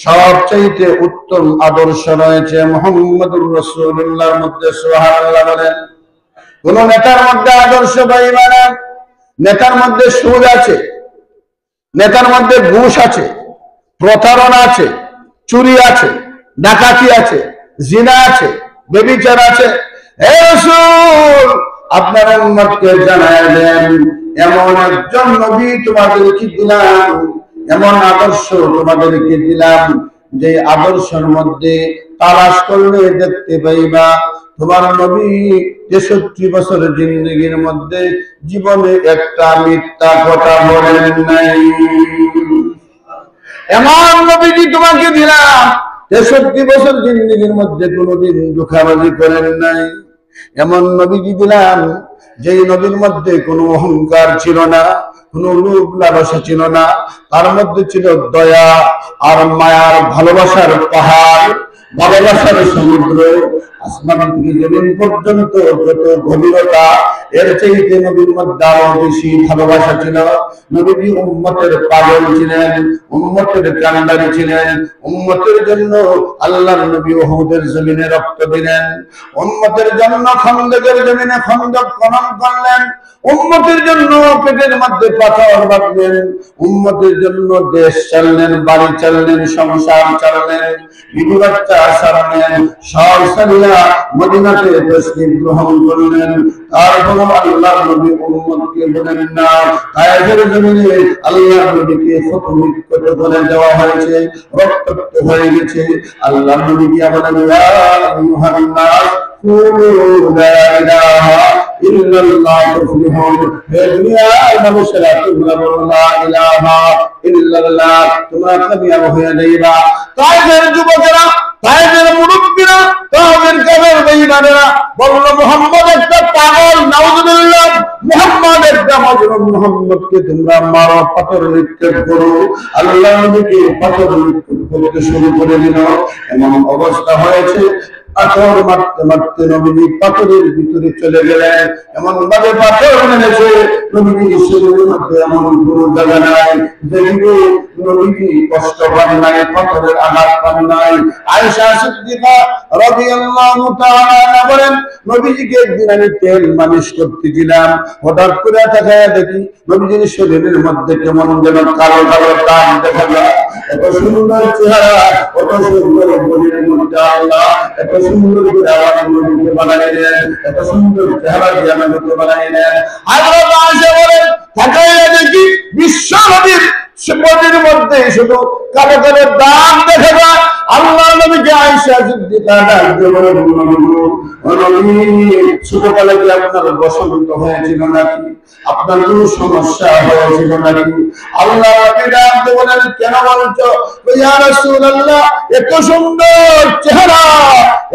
সবচাইতে উত্তম আদর্শ রয়েছে মুহাম্মদুর রাসূলুল্লাহর মধ্যে। সুবহানাল্লাহ বলেন। কোন নেতার মধ্যে আদর্শ পাইবা না। নেতার মধ্যে সুদ আছে, নেতার মধ্যে ঘুষ আছে, প্রতারণা আছে, চুরি আছে, ডাকাতি আছে, জিনা আছে, ব্যভিচার আছে। হে রাসূল, আপনার উম্মতকে জানায় দেন, এমন একজন নবী তোমাদেরকে দিলাম, এমন আদর্শ তোমাদেরকে দিলাম, যে আদর্শের মধ্যে তালাশ করলে দেখতে পাইবা তোমার নবী 63 বছরের জিন্দেগির মধ্যে জীবনে একটা মিথ্যা কথা বলেন নাই। এমন নবীজি তোমাকে দিলাম, 63 বছর জিন্দেগির মধ্যে কোনোদিন ধোঁকাবাজি করেন নাই। এমন নবীজি দিলাম, যেই নবীর মধ্যে কোনো অহংকার ছিল না, কোনো লোভ লালসা ছিল না, তার মধ্যে ছিল দয়া আর মায়ার ভালোবাসার পাহাড়, ভালোবাসার সমুদ্র। আসমান থেকে জমিন পর্যন্ত যত গভীরতা, এর চাইতে নবীর মধ্যে আরো বেশি ভালোবাসা ছিল। নবীজি উম্মতের পাগল ছিলেন, উম্মতের কান্ডারি ছিলেন। উম্মতের জন্য আল্লাহর নবী উহুদের জমিনে রক্ত দিলেন, উম্মতের জন্য খন্দকের জমিনে খন্দক খনন করলেন, উম্মতের জন্য পেটের মধ্যে পাথর বাঁধলেন, উম্মতের জন্য দেশ চাললেন, বাড়ি চাললেন, সংসার চাললেন, বিবি বাচ্চা সারালেন, সব সারিয়া মদিনাতে তসলিম গ্রহণ করলেন। তারপর আল্লাহর নবী উম্মতকে বলেন না, তায়েফের জমিনে আল্লাহর নবীকে ফতমিকত করে দেওয়া হয়েছে, রক্তাক্ত হয়ে গেছে। আল্লাহর নবী কি বলেন, ইয়া আইয়ুহান নাস কুলু লা ইলাহা ইল্লাল্লাহ তুফলিহুন। হে দুনিয়ার মানুষেরা, তোমরা বলো লা ইলাহা ইল্লাল্লাহ, তোমরা কামিয়াব হয়ে যাইবা। তায়েফের যুবকেরা, তায়েফের মুরব্বিরা, তায়েফের কাফের বেঈমানেরা বলল, মুহাম্মদ একটা পাগল, নাউযুবিল্লাহ, মুহাম্মদ একটা মাজনুন, মুহাম্মদকে তোমরা মারো, পাথর নিক্ষেপ করো। আল্লাহর নবীকে পাথর নিক্ষেপ করতে শুরু করে দিল। এমন অবস্থা হয়েছে, পাথর মারতে মারতে নবীজি পাথরের ভিতরে চলে গেলেন। এমন ভাবে পাথর মেরেছে, নবীজির শরীরের মধ্যে এমন কোনো জায়গা নাই যেদিকে নবীজি কষ্ট পান নাই, পাথরের আঘাত পান নাই। আয়েশা সিদ্দিকা রাদিয়াল্লাহু তাআলা বলেন, নবীজিকে একদিন আমি তেল মালিশ করতেছিলাম, হঠাৎ করে তাকায়া দেখি নবীজির শরীরের মধ্যে কেমন যেন কালো কালো দাগ দেখা যায়। এত সুন্দর চেহারা, এত সুন্দর শরীরের মধ্যে আল্লাহ এত সুন্দর করে আমার নবীকে বানাইলেন, এত সুন্দর চেহারা দিয়ে আমাকে বানাইলেন। হযরত আয়েশা বলেন, তাকায়া দেখি বিশ্ব নবীর শরীরের মধ্যে শুধু কালো কালো দাগ দেখা যায়। আল্লাহ নবীকে আয়েশা সিদ্দিকা ডাক দিয়ে বলেন, নবী, ছোটবেলায় কি আপনার বসন্ত হয়েছিল নাকি? আপনার কোনো সমস্যা হয়েছিল নাকি? আল্লাহ নবী ডাক দিয়ে বলেন, কেন বলছো? ইয়া রাসূলুল্লাহ, এত সুন্দর চেহারা,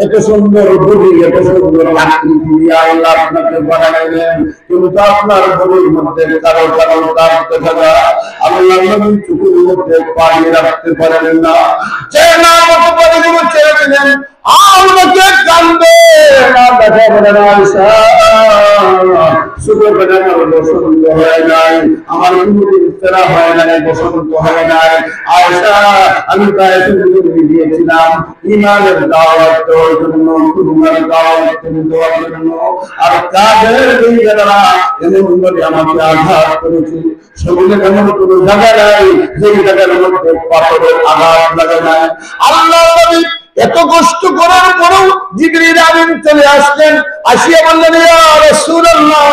এত সুন্দর বডি, এত সুন্দর আকৃতি আল্লাহ আপনাকে বানাইলেন, কিন্তু আপনার বডির মধ্যে কালো কালো দাগ দেখা যায়। আল্লাহ নবী চোখের মধ্যে পানি রাখতে পারেন না, চেনা মতো পানিগুলো ছেড়ে দিলেন। আমাকে কান্দে না দেখা বলেন, আয়েশা ছোটবেলা আমার বসন্ত হয় নাই, আমার কোনদিন ফেরা হয় নাই, বসন্ত হয় নাই। আয়েশা, আমি তায়েফে গিয়েছিলাম ঈমানের দাওয়াত দেওয়ার জন্য, কুরবানের দাওয়াত দেওয়ার জন্য, আর কাদের বেঈমানরা এমন ভাবে আমাকে আঘাত করেছে, শরীরে এমন কোনো জায়গা নাই যে জায়গার মধ্যে পাথরের আঘাত লাগে নাই। আল্লাহ নবী এত কষ্ট করার পরেও জিবরিল আমিন চলে আসলেন, আসিয়া বললেন, ইয়া রাসূলুল্লাহ,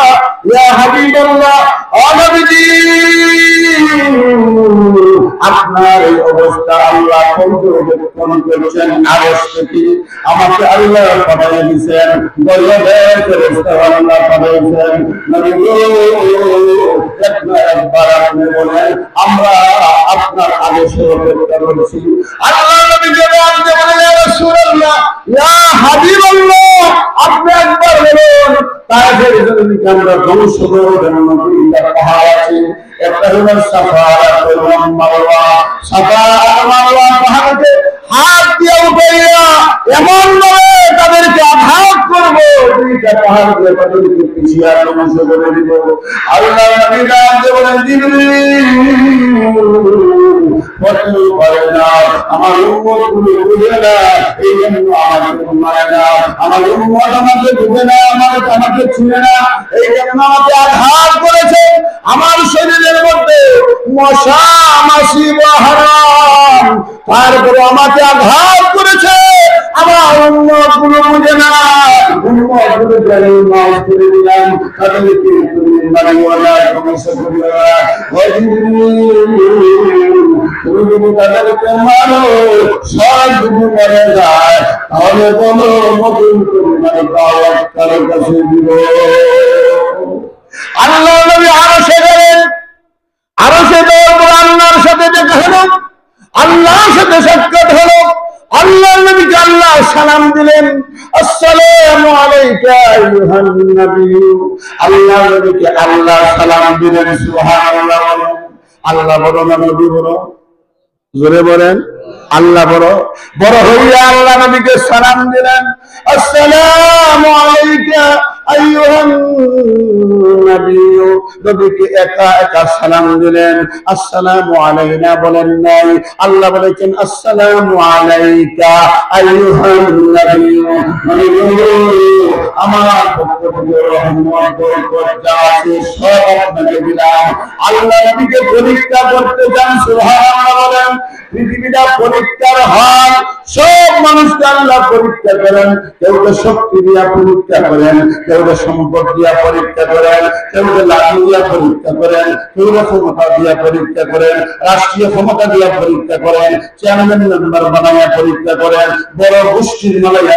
ইয়া হাবিবাল্লাহ, ও নবীজি, আপনার এই অবস্থা আল্লাহ পর্যবেক্ষণ করছেন আকাশ থেকে, আমাকে আল্লাহ পাঠিয়ে দিয়েছেন, গজবের ফেরেশতা আল্লাহ পাঠিয়েছেন। নবী গো, একবার আপনি বলেন, আমরা আপনার আদেশের অপেক্ষা করছি। আল্লাহ নবী জবাব দিয়ে বলেন, ইয়া রাসূলুল্লাহ, ইয়া হাবিবাল্লাহ, আপনি একবার বলুন, তায়েফের জমিনে আমরা ধ্বংস করে দেব। নবীর পাহাড় আছে, একটা হলো সাফা আর মারওয়া। সাফা আর মারওয়া পাহাড়কে হাত দিয়ে উঠাইয়া এমন ভাবে তাদেরকে আঘাত করবো, দুইটা পাহাড় দিয়ে তাদেরকে পিছিয়ে ধ্বংস করে দিব। আল্লাহ নবী ডাকতে বলেন, জিবরিল পারে না, আমার উম্মত গুলো বুঝে না, এই জন্য আমাকে মারে না, আমার উম্মত আমাকে বুঝে না, আমাকে ছিঁড়ে না, এই জন্য আমাকে আঘাত করেছে। আমার শরীরের মধ্যে মশা মাছি হারাম, তারপরে আমাকে আঘাত করেছে। আমার উম্মত গুলো বুঝে না, উম্মত গুলো জানি মাফ করে দিলাম, তাদেরকে তুমি মারিও না, ধ্বংস করিও না। তুমি যদি তাদেরকে মারো, সব যদি মরে যায়, তাহলে বলো নতুন পরিমাণে দাওয়াত কারো কাছে দিব। আল্লাহ নবী আরশে গেলেন, আরশে যাওয়ার পর আল্লাহর সাথে দেখা হলো, আল্লাহর সাথে সাক্ষাৎ হলো। আল্লাহ নবীকে আল্লাহ সালাম দিলেন, আসসালামু আলাইকা আইয়ুহান নবী। আল্লাহ নবীকে আল্লাহ সালাম দিলেন। সুবহানাল্লাহ। আল্লাহ বড় না নবী বড়? জোরে বলেন, আল্লাহ বড়। বড় হইয়া আল্লাহ নবীকে সালাম দিলেন, আসসালামু আলাইকা আইয়ুহান নবী। নবীকে একা একা সালাম দিলেন, আসসালামু আলাইনা বলেন নাই। আল্লাহ বলেছেন, আসসালামু আলাইকা আইয়ুহান নবী। আমার পক্ষ থেকে রহমত বরকত যা আছে সব আপনাকে দিলাম। আল্লাহ নবীকে পরীক্ষা করতে চান। সুবহানাল্লাহ বলেন। পৃথিবীটা পরীক্ষার হয়, সব মানুষকে আল্লাহ পরীক্ষা করেন। কেউকে শক্তি দিয়া পরীক্ষা করেন, কেউকে সম্পদ দিয়া পরীক্ষা করেন, কেউকে লাঠি দিয়া পরীক্ষা করেন, কেউকে ক্ষমতা দিয়া পরীক্ষা করেন, রাষ্ট্রীয় ক্ষমতা দিয়া পরীক্ষা করেন, চেয়ারম্যান মেম্বার বানাইয়া পরীক্ষা করেন, বড় গোষ্ঠীর মালাইয়া